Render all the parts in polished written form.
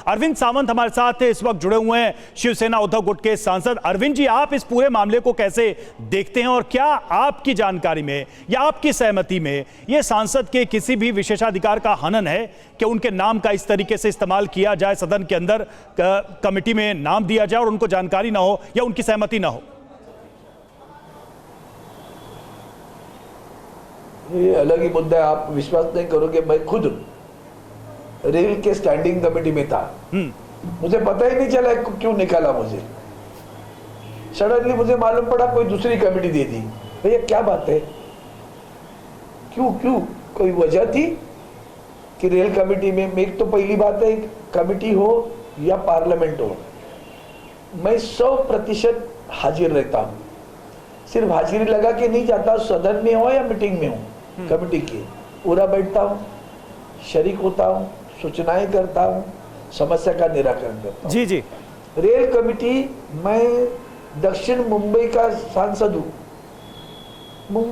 अरविंद सावंत हमारे साथ इस वक्त जुड़े हुए हैं, शिवसेना उद्धव गुट के सांसद। अरविंद जी, आप इस पूरे मामले को कैसे देखते हैं और क्या आपकी जानकारी में या आपकी सहमति में यह सांसद के किसी भी विशेषाधिकार का हनन है कि उनके नाम का इस तरीके से इस्तेमाल किया जाए, सदन के अंदर कमेटी में नाम दिया जाए और उनको जानकारी ना हो या उनकी सहमति ना हो? ये अलग ही मुद्दा है। आप विश्वास नहीं करोगे, मैं खुद रेल के स्टैंडिंग कमेटी में था, मुझे पता ही नहीं चला क्यों निकाला मुझे। सडनली मुझे मालूम पड़ा कोई दूसरी कमेटी दे दी। भैया क्या बात है, क्यों क्यों कोई वजह थी कि रेल कमेटी में? एक तो पहली बात है, कमेटी हो या पार्लियामेंट हो, मैं 100% हाजिर रहता हूं। सिर्फ हाजिरी लगा के नहीं जाता, सदन में हो या मीटिंग में हो कमेटी की, पूरा बैठता हूं, शरीक होता हूं, सूचनाएं करता हूं, समस्या का निराकरण करता हूं। जी जी। रेल कमेटी, मैं दक्षिण मुंबई का सांसद हूं,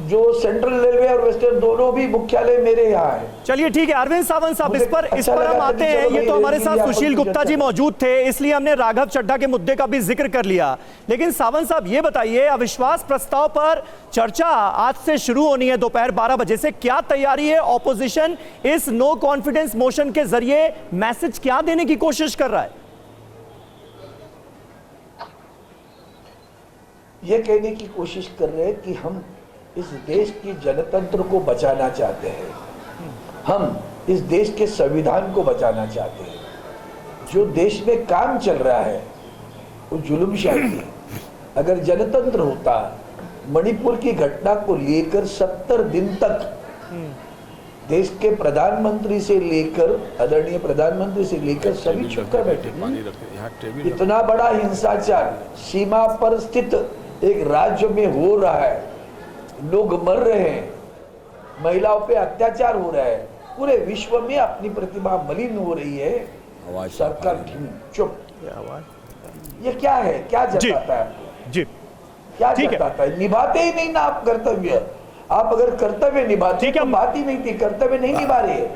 जो सेंट्रल रेलवे और वेस्टर्न दोनों भी मुख्यालय मेरे यहाँ है। चलिए ठीक है अरविंद सावंत साहब, इस पर हम आते हैं। ये तो हमारे साथ सुशील गुप्ता जी मौजूद थे, इसलिए हमने राघव चड्ढा के मुद्दे का भी जिक्र कर लिया। लेकिन सावंत साहब ये बताइए, अविश्वास प्रस्ताव पर चर्चा आज से शुरू होनी है दोपहर 12 बजे से, क्या तैयारी है? ऑपोजिशन इस नो कॉन्फिडेंस मोशन के जरिए मैसेज क्या देने की कोशिश कर रहा है? ये कहने की कोशिश कर रहे हैं कि हम इस देश की जनतंत्र को बचाना चाहते हैं, हम इस देश के संविधान को बचाना चाहते हैं। जो देश में काम चल रहा है वो जुल्मशाही है। अगर जनतंत्र होता, मणिपुर की घटना को लेकर 70 दिन तक देश के प्रधानमंत्री से लेकर, आदरणीय प्रधानमंत्री से लेकर सभी चुपकर बैठे। इतना बड़ा हिंसाचार सीमा पर स्थित एक राज्य में हो रहा है, लोग मर रहे हैं, महिलाओं पे अत्याचार हो रहा है, पूरे विश्व में अपनी प्रतिभा मलिन हो रही है, सरकार चुप। ये क्या है, क्या जताता है जी, क्या जताता है? निभाते ही नहीं ना आप कर्तव्य। आप अगर कर्तव्य निभाते तो बात ही नहीं थी, कर्तव्य नहीं निभा रहे।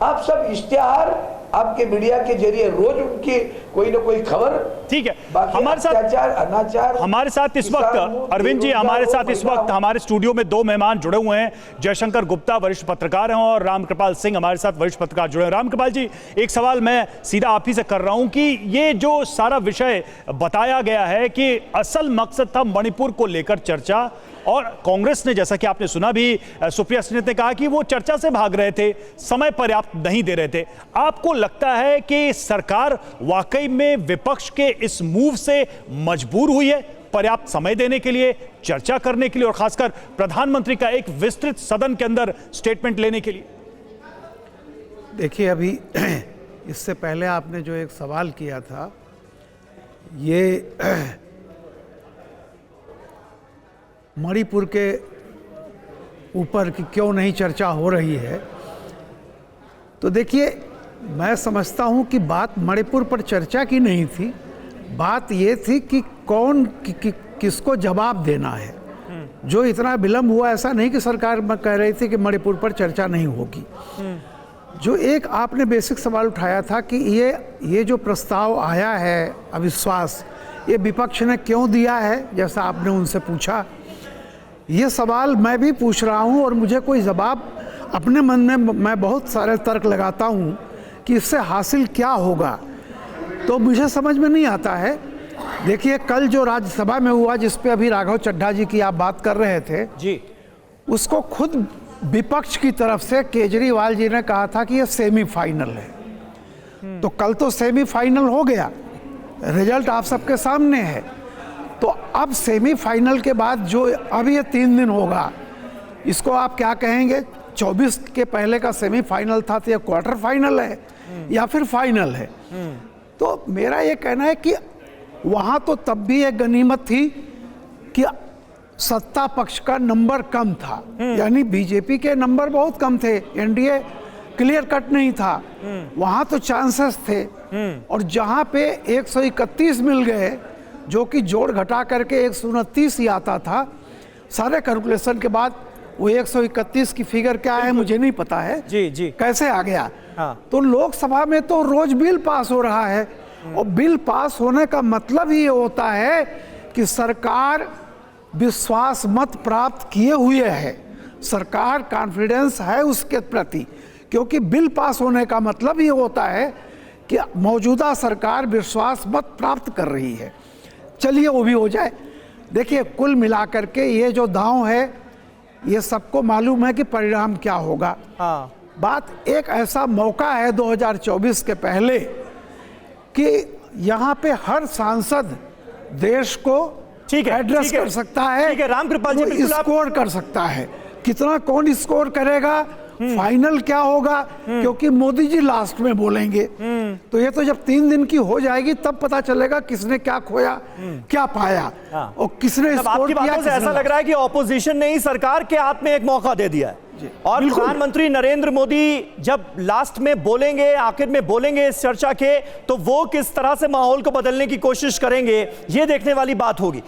आप सब इश्तिहार आपके मीडिया के जरिए रोज उनकी कोई ना कोई खबर। ठीक है, हमारे साथ अनाचार, हमारे साथ इस वक्त अरविंद जी, हमारे साथ इस वक्त हमारे स्टूडियो में दो मेहमान जुड़े हुए हैं। जयशंकर गुप्ता वरिष्ठ पत्रकार हैं और रामकृपाल सिंह हमारे साथ वरिष्ठ पत्रकार जुड़े हैं। रामकृपाल जी, एक सवाल मैं सीधा आप ही से कर रहा हूं कि ये जो सारा विषय बताया गया है कि असल मकसद था मणिपुर को लेकर चर्चा, और कांग्रेस ने, जैसा कि आपने सुना भी, सुप्रिया सिंह ने कहा कि वो चर्चा से भाग रहे थे, समय पर्याप्त नहीं दे रहे थे। आपको लगता है कि सरकार वाकई में विपक्ष के इस मूव से मजबूर हुई है पर्याप्त समय देने के लिए, चर्चा करने के लिए और खासकर प्रधानमंत्री का एक विस्तृत सदन के अंदर स्टेटमेंट लेने के लिए? देखिए, अभी इससे पहले आपने जो एक सवाल किया था, ये मणिपुर के ऊपर कि क्यों नहीं चर्चा हो रही है, तो देखिए, मैं समझता हूं कि बात मणिपुर पर चर्चा की नहीं थी। बात ये थी कि कौन किसको जवाब देना है। जो इतना विलंब हुआ, ऐसा नहीं कि सरकार कह रही थी कि मणिपुर पर चर्चा नहीं होगी। जो एक आपने बेसिक सवाल उठाया था कि ये जो प्रस्ताव आया है अविश्वास, ये विपक्ष ने क्यों दिया है, जैसा आपने उनसे पूछा, ये सवाल मैं भी पूछ रहा हूँ और मुझे कोई जवाब अपने मन में, मैं बहुत सारे तर्क लगाता हूँ कि इससे हासिल क्या होगा, तो मुझे समझ में नहीं आता है। देखिए, कल जो राज्यसभा में हुआ, जिस पे अभी राघव चड्ढा जी की आप बात कर रहे थे जी, उसको खुद विपक्ष की तरफ से केजरीवाल जी ने कहा था कि ये सेमीफाइनल है। तो कल तो सेमीफाइनल हो गया, रिजल्ट आप सबके सामने है। तो अब सेमीफाइनल के बाद जो अब ये 3 दिन होगा, इसको आप क्या कहेंगे? 24 के पहले का सेमीफाइनल था, तो ये क्वार्टर फाइनल है या फिर फाइनल है? तो मेरा ये कहना है कि वहाँ तो तब भी एक गनीमत थी कि सत्ता पक्ष का नंबर कम था, यानी बीजेपी के नंबर बहुत कम थे, एनडीए क्लियर कट नहीं था, वहाँ तो चांसेस थे। और जहाँ पे 131 मिल गए, जो कि जोड़ घटा करके 129 ही आता था, सारे कैलकुलेशन के बाद वो 131 की फिगर क्या है मुझे नहीं पता है, जी जी, कैसे आ गया। हाँ। तो लोकसभा में तो रोज बिल पास हो रहा है, और बिल पास होने का मतलब ही ये होता है कि सरकार विश्वास मत प्राप्त किए हुए है, सरकार कॉन्फिडेंस है उसके प्रति, क्योंकि बिल पास होने का मतलब ये होता है कि मौजूदा सरकार विश्वास मत प्राप्त कर रही है। चलिए वो भी हो जाए। देखिए कुल मिलाकर के ये जो दांव है ये सबको मालूम है कि परिणाम क्या होगा। हाँ, बात एक ऐसा मौका है 2024 के पहले कि यहाँ पे हर सांसद देश को ठीक है, एड्रेस ठीक है, कर सकता है, ठीक है, रामकृपाल जी, बिल्कुल आप- स्कोर कर सकता है। कितना कौन स्कोर करेगा, फाइनल क्या होगा, क्योंकि मोदी जी लास्ट में बोलेंगे, तो ये तो जब 3 दिन की हो जाएगी तब पता चलेगा किसने क्या खोया क्या पाया, हाँ। और किसने मतलब स्कोर आपकी किया, बातों से ऐसा लग रहा है कि ऑपोजिशन ने ही सरकार के हाथ में एक मौका दे दिया है, और बिल्कुल। प्रधानमंत्री नरेंद्र मोदी जब लास्ट में बोलेंगे, आखिर में बोलेंगे इस चर्चा के, तो वो किस तरह से माहौल को बदलने की कोशिश करेंगे, ये देखने वाली बात होगी।